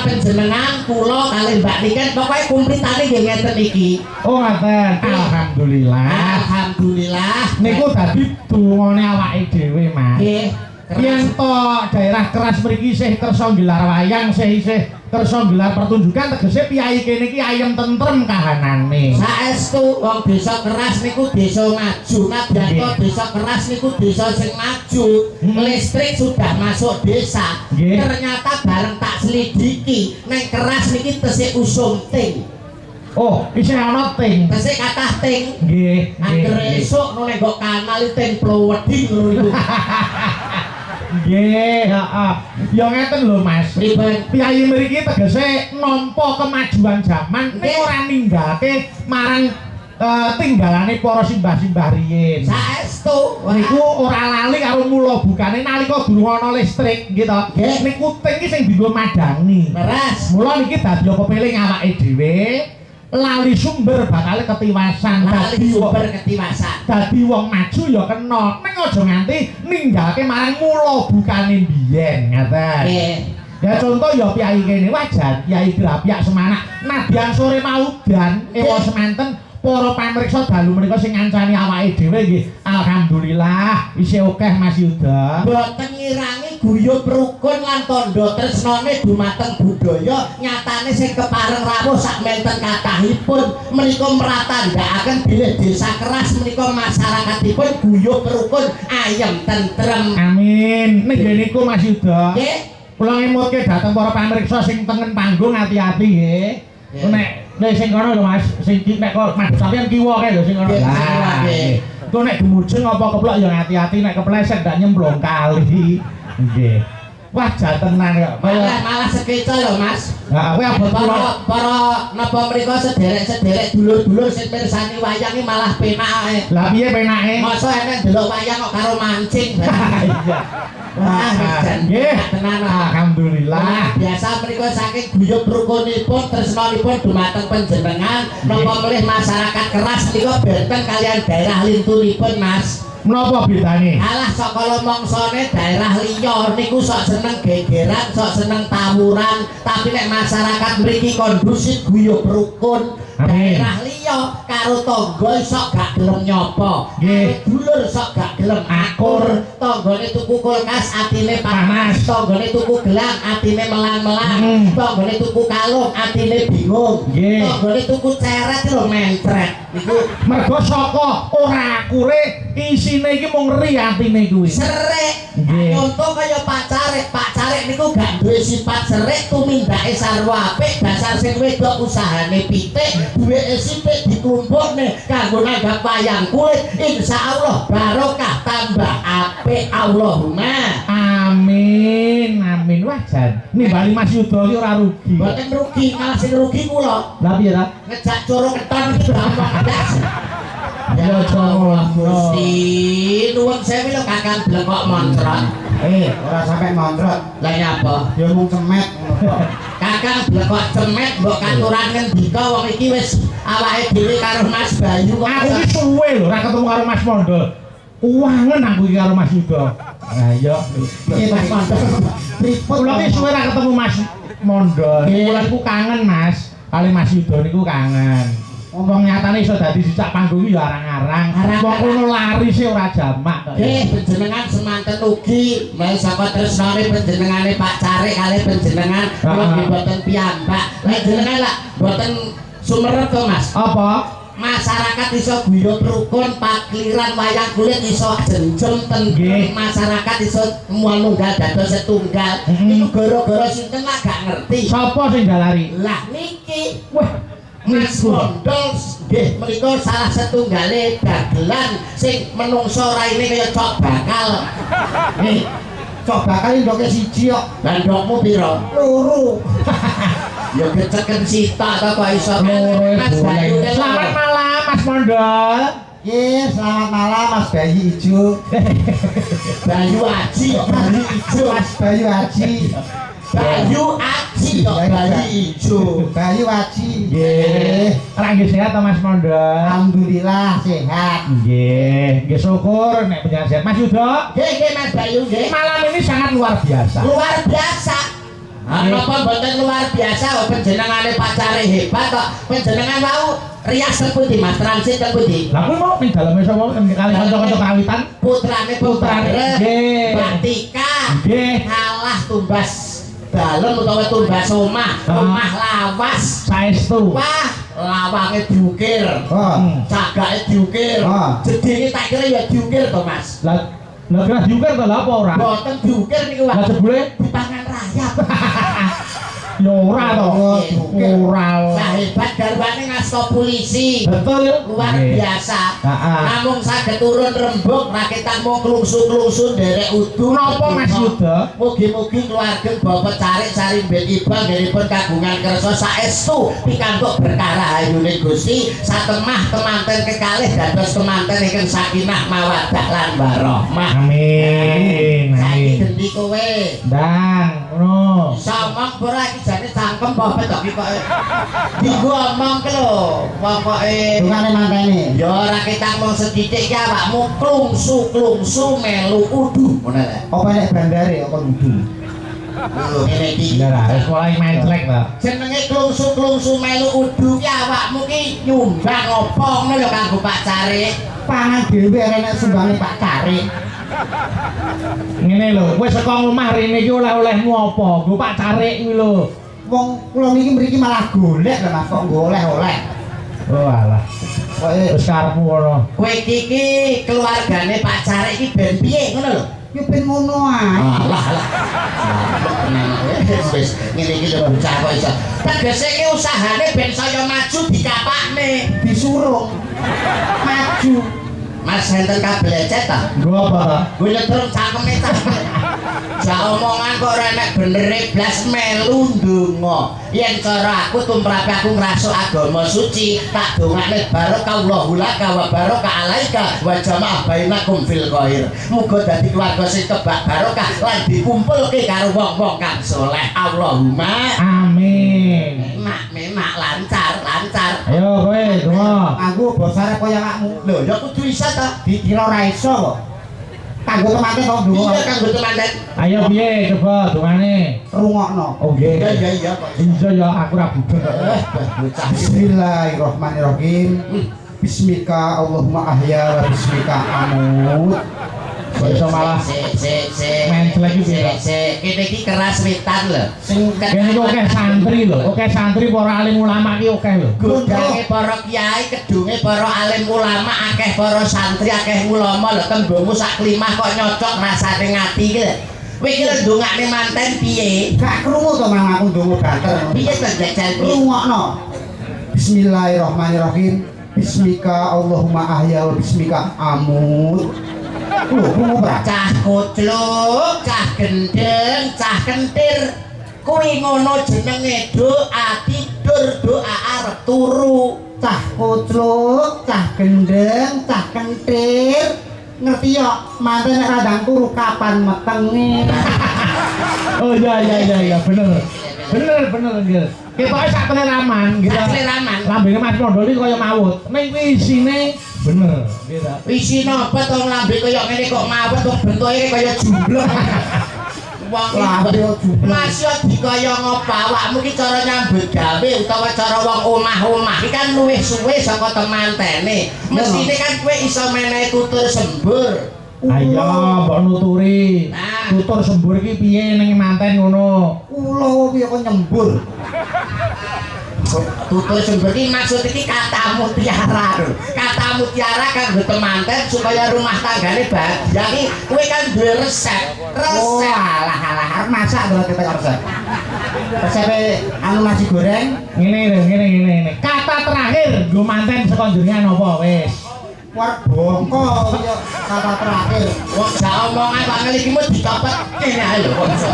panjenengan kula kalih Mbak Niken pokoke kumplitane nggih ngeten iki. Oh ngaten. Alhamdulillah. Alhamdulillah. Niku dadi dungane awake dhewe, Mas. Nggih. Yen to daerah keras mriki isih kersa gelar wayang, isih kersa gelar pertunjukan tegese piyai kene iki ayem tentrem kahanane. Saestu wong desa keras niku desa maju, nadyanto desa keras niku desa sing maju. Listrik sudah masuk desa. Ternyata bareng tak selidiki, neng keras niki tesih usum ting. Oh, isih ana ting. Tesih kathah ting. Nggih. Anggere esuk nang nggo kanal ting ploweding ngono niku. Nggih, heeh. Ya ngeten lho, Mas. Piyai mriki tegese nampa kemajuan zaman ning ora ninggalke marang tinggalane para simbah-simbah riyin. Saestu niku ora lali karo mula bukane nalika durung ana listrik gitu. Niku ting iki sing dienggo madangi. Leres. Mula niki dadi kepeling awake dhewe lali sumber bakal ketiwasan. Dadi wong maju ya kena. Ning aja nganti ninggalke marang mula bukane biyen, ngaten. Nggih. Ya contoh ya piyai kene wajan, Kyai Grapyak Semanak. Nadyan sore maudan ewa semanten para pamirsa dalu menika sing ngancani awake dhewe nggih. Alhamdulillah isih akeh Mas Yuda. Boten ngirangi guyub rukun lan tandha tresnane dumateng budaya, nyatane sing kepareng rawuh sakmenten kathahipun menika mratandhakaken bilih desa keras menika masyarakatipun guyub rukun ayem tentrem. Amin. Ning niku Mas Yuda. Nggih. Kula ngemutke dhateng para pamirsa sing tengen panggung ati-ati nggih. Nek sing kono lho Mas, sing nek kok madhep sampeyan kiwa kae lho sing kono. Lah nggih. Kok nek gemujeng apa keplok ya hati-hati nek kepleset ndak nyemplung kali. Nggih. Wah jantenan kok. Malah sekeca lho Mas. Nah, kowe abot para napa mriku sederek-sederek dulur-dulur sing mirsani wayang iki malah penak ae. Lah piye penake? Masa enek delok wayang kok karo mancing. Iya. Wah, nggih. tenan. Alhamdulillah. Biasa mriku saking guyub rukunipun tresnanipun dumateng panjenengan napa melih masyarakat keras nika benten kalian daerah lintunipun Mas. Menapa bedane? Alah saka mongsone daerah liya niku sok seneng gegeran, sok seneng tawuran, tapi nek masyarakat mriki kondusif guyub rukun. Daerah liya karo tangga sok gak gelem nyopo. Dulur sok gak gelem akur, tanggane tuku kulkas atine panas, tanggane tuku gelang atine melang-melang, tanggane tuku kalung atine bingung, tanggane tuku ceret lho mentret. Niku mergo saka ora akure isine iki mung ri atine kuwi. Serik. Contoh kaya Pak Carek niku gak duwe sifat serik, tumindake sarwa apik, dasar sing wedok usahane pitik, duweke sithik ditumpukne kanggo nanggap wayang kulit, insyaallah barokah tambah apik Allahumma. Amin. Amin. Wah jan nimbali Mas Yuda iki ora rugi. Mboten rugi, malah sing rugi kula. Lah piye ta? Ngejak coro keton iki gampang blas. Ya Allah Gusti, nuwun sewu lho Kakang blekok montrot. Ora sampe montrot. Lah nyapa? Ya mung cemet ngono. Kakang blekok cemet mbok katuran ngendika wong iki wis awake dhewe karo Mas Bayu kok. Aku iki suwe lho ora ketemu karo Mas Mondo. Uwangen aku iki karo Mas Yuda. Lah iya. Piye Mas Mondo? Pripun kula iki suwe ora ketemu Mas Mondo. Kula niku kangen Mas. Kali Mas Yuda niku kangen. Wong nyatane iso dadi sicak panggung ya arang-arang. Wong kono lari sih ora jamak kok. Panjenengan semanten ugi mel saka tresnane panjenengane Pak Carek kali panjenengan kula mboten piyambak. Lah jenengan lak mboten sumerep to Mas. Apa? Masyarakat iso guyub rukun, pakliran wayang kulit iso jenjem tentrem, masyarakat iso munggah dados setunggal. Iku gara-gara sinten lak gak ngerti. Sapa sing dalari? Lah niki Mas Mondol nggih menika salah setunggale dagelan sing menungso raine kaya cok bakal. Nih, cok bakal ndoke siji kok. Lah ndokmu pira? Loro. Ya keceken sita ta kok iso Mas Bayu. Selamat malam Mas Mondol. Iya, selamat malam Mas Bayu Ijo. Bayu Aji kok Bayu Ijo. Mas Bayu Aji. Bayu Aji kok Bayu Ijo. Bayu Aji. Nggih. Ora nggih sehat to Mas Mondol? Alhamdulillah sehat. Nggih, nggih syukur nek panjenengan sehat. Mas Yuda. Nggih Mas Bayu nggih. Malam ini sangat luar biasa. Luar biasa. Napa mboten luar biasa kok panjenengane pacare hebat kok. Panjenengan wau rias teng pundi Mas? Transit teng pundi? Lah kuwi mau ning daleme sapa kali kanca-kanca kawitan Putrane nggih. Mbak Tika Nggih. kalah tumbas dalem utawa tumbas omah lawas. Saestu. Wah, lawange diukir. Oh. Cagake diukir. Jedinge tak kira ya diukir to Mas. Lah kira diukir to lha apa ora? Mboten diukir niku Lah Pak. jebule Dipangan rayap. ya ora to. Ora. Nah hebat garwane ngasta polisi. Betul. Luar Nggih. biasa. Heeh. Namung saged turun rembug rakitan mau klungsu-klungsu nderek udu. Napa Mas Yuda? Mugi-mugi keluarga Bapak Carik Sari Mbet Iba nggenipun kagungan kersa saestu pikantuk berkah rahayune Gusti satemah temanten kekalih dados temanten ingkang sakinah mawaddah lan warahmah. Amin. Saiki Amin. gendi kowe. Ndang, ngono. Samang ora iki jane cangkem apa to iki kok. Dienggo omong ke lho, pokoke Dungane mantene. ya ora ketang mung sedidik ki awakmu klungsu-klungsu melu udu. Ngono lho. Apa nek bandare apa dudu? Ngene iki. Lah, wis mulai menclek to. Jenenge klungsu-klungsu melu udu ki awakmu ki nyumbang apa ngono lho kanggo Pak Carik. Pangan dhewe arek sumbange Pak Carik. Ngene lho, kowe saka omah rene iki oleh-olehmu apa? Nggo Pak Carik kuwi lho. Wong kula niki mriki malah golek lho Mas kok nggo oleh-oleh. Oh alah, Koe wis karepmu ngono. Kowe iki keluargane Pak Carik iki ben piye ngono lho. yo ben ngono ae. Alah. Wis ngene iki lho bocah kok iso. Tegese ki usahane ben saya maju dikapakne. Disuruh maju. Mas enten kabel ecet ta? Nggo apa ta? Gue nyetrum cangkeme ta. Ja omongan kok ora nek benere blas melu ndonga. Yen cara aku tumrape aku ngrasuk agama suci, tak dongakne barokah Allahu laka wa barokah alaika wa jamaah bainakum fil khair. Muga dadi keluarga sing kebak barokah lan dikumpulke karo wong-wong kang saleh. Allahumma Amin. menak lancar. Ayo kowe donga. Aku bosare kaya awakmu. Lho, ya kudu isa ta. Dikira ora iso kok. Kanggo temanten kok ndonga. Iya kanggo temanten. Ayo piye coba dongane. Rungokno. Oh nggih. Iya kok. Iya ya aku ra budek. Bocah Bismillahirrahmanirrahim. Bismika Allahumma ahya wa bismika amut. Kok iso malah menclek iki piye? Kene iki keras wetan lho. Sing Kene iki akeh santri lho. Akeh santri para alim ulama iki akeh lho. Gudange para kiai, kedunge para alim ulama, akeh para santri, akeh ulama lho tembungmu sak klimah kok nyocok rasane ngati iki lho. Kowe iki lho ndongakne manten piye? Gak krungu to Mang aku ndonga banter. Piye to jajal piye? Rungokno. Bismillahirrahmanirrahim. Bismika Allahumma ahya wa bismika amut. Lho, krungu ora? Cah kucluk, cah gendeng, cah kentir. Kuwi ngono jenenge doa tidur, doa arep turu. Cah kucluk, cah gendeng, cah kentir. Ngerti yo, manten nek radang turu kapan metenge. Oh iya bener. Bener nggih. Ketoke sak teleraman gitu. Sak teleraman. Lambene Mas Mondol iki kaya mawut. Ning kuwi isine bener gitu. Isine apa to lambe kaya ngene kok mawet kok bentuke kaya jumblok. Wong Lambe kok jumblok. Mas yo dikaya ngopo awakmu ki cara nyambut gawe utawa cara wong omah-omah iki kan luwih suwe saka temantene. Mesine kan kowe iso menehi tutur sembur. Ayo mbok nuturi. Nah. Tutur sembur iki piye ning manten ngono. Kula piye kok nyembur. Tutur sembur iki maksud iki kata mutiara lho. Kata mutiara kanggo temanten supaya rumah tanggane bahagia iki kowe kan duwe resep. Oh, alah arep masak to kita resep. Resepe anu nasi goreng, Ngene. Kata terakhir nggo manten saka jenengan apa wis? war bongko ya kata terakhir. Wong gak omongan kok ngene iki mesti dicopet kene ae lho kok iso.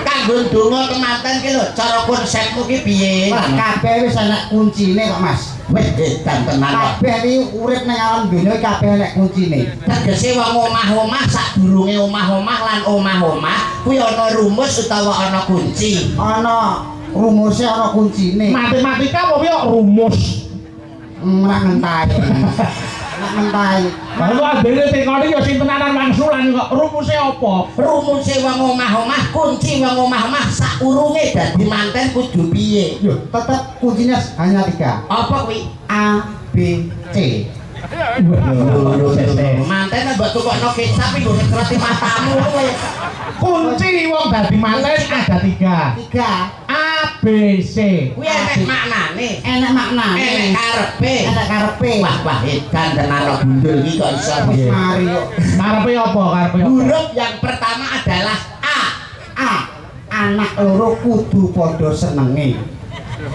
Kanggo ndonga temanten ki lho, cara konsepmu ki piye? Lah kabeh wis ana kuncine kok Mas. Wis edan tenan kok. Kabeh iki urip ning alam donya kabeh ana kuncine. Tegese wong omah-omah sadurunge omah-omah lan omah-omah kuwi ana rumus utawa ana kunci. Ana rumuse ana kuncine. Matematika apa piye rumus? Ora ngenteni. Nak mentai. Lalu adene tekoni ya sing tenanan wangsulan kok rumuse apa? Rumuse wong omah-omah, kunci wong omah-omah saurunge dadi manten kudu piye? Yo, tetap kuncinya hanya 3. Apa kuwi? A, B, C. Manten mbok tukokno kecap iki nggo ngekreti matamu kowe. Kunci wong dadi manten ada 3. 3. A, B, C. Kuwi enek maknane. Enak makna. Enek karepe. Enak karepe. Wah, edan tenan kok gundul iki kok iso. Wis mari kok. Karepe apa? Karepe apa? Huruf yang pertama adalah A. A. Anak loro kudu padha senenge.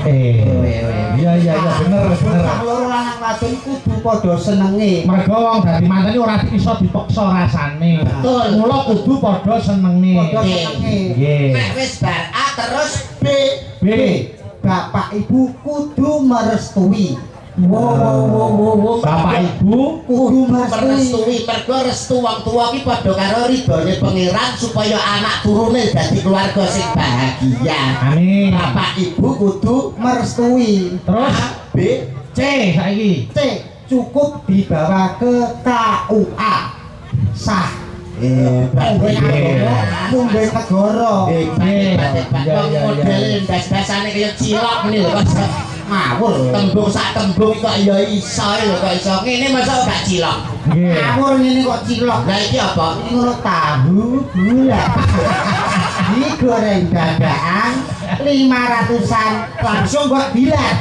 Iya bener. Bocah loro lanang wadon kudu padha senenge. Mergo wong dadi manten ora iso dipaksa rasane. Betul. Mula kudu padha senenge. Padha senenge. Nggih. Nek wis bar A terus B. B. Bapak Ibu kudu merestui. Bapak Ibu Kudu merestui. Merestui mergo restu wong tuwa ki padha karo ridhone pangeran supaya anak turune dadi keluarga sing bahagia. Amin. Bapak Ibu kudu Merestui. Terus A, B, C saiki. C. Cukup dibawa ke KUA. Sah. Mungkin agama, mungkin negara. hebat. Iya, Wong iya, model iya. ndas-ndasane kaya cilok ngene lho kok Ngawur. tembung sak tembung kok ya iso lho kok iso. Ngene masa gak cilok. Nggih. Ngawur ngene kok cilok. Lah iki apa? Ini ngono tahu gula. Digoreng dadakan 500-an langsung kok dilat.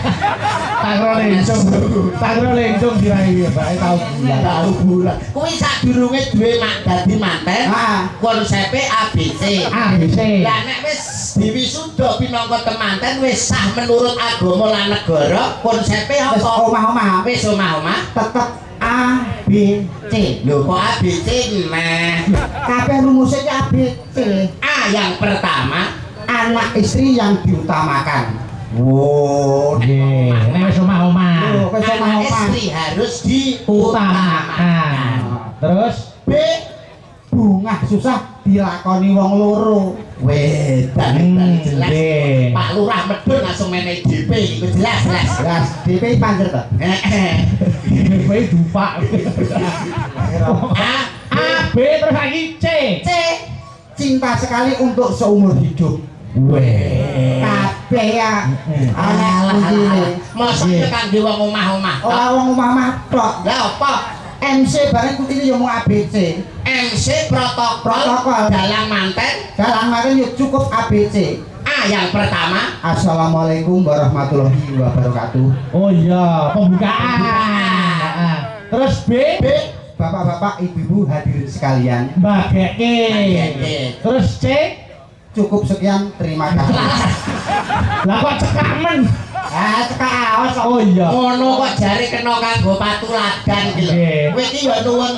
Tangro lencung dirai bae tau bulan. Tahu bulan. Kuwi sadurunge duwe mak dadi manten. Ah. Konsepe ABC. ABC. Lah nek wis diwisuda pinangka temanten wis sah menurut agama lan negara, konsepe Wis apa? omah-omah Wis omah-omah. tetep A, B, C. Lho kok ABC meh. Kabeh rumusnya ki A, B, C. A yang pertama, Anak istri yang diutamakan. Nggih. Nek wis omah-omah. Loh, wis anak omah-omah. istri harus Utamakan. Terus B, Bungah susah dilakoni wong loro. wedan jelas. nggih. Pak Lurah medun langsung menehi DP iku jelas. Jelas, DP panjer to. Kowe dupak. A, A, B terus lagi C. C. Cinta sekali untuk seumur hidup. Kabeh ya. Anak begini. Maksudnya kangge wong omah-omah. Ora wong omah-omah tok. Lah apa? MC bareng kutine yo mau ABC. MC protokol dalam manten. Dalam mari yo cukup ABC. A yang pertama, Assalamualaikum warahmatullahi wabarakatuh. Oh iya, pembukaan. Terus B, B, Bapak-bapak, ibu-ibu hadirin sekalian, bageke. Terus C, cukup sekian, terima kasih. lah kok cekak men. Cekak awas kok. Oh iya. ngono kok jare kena kanggo patuladan iki lho. Nggih. Kowe iki ya nuwun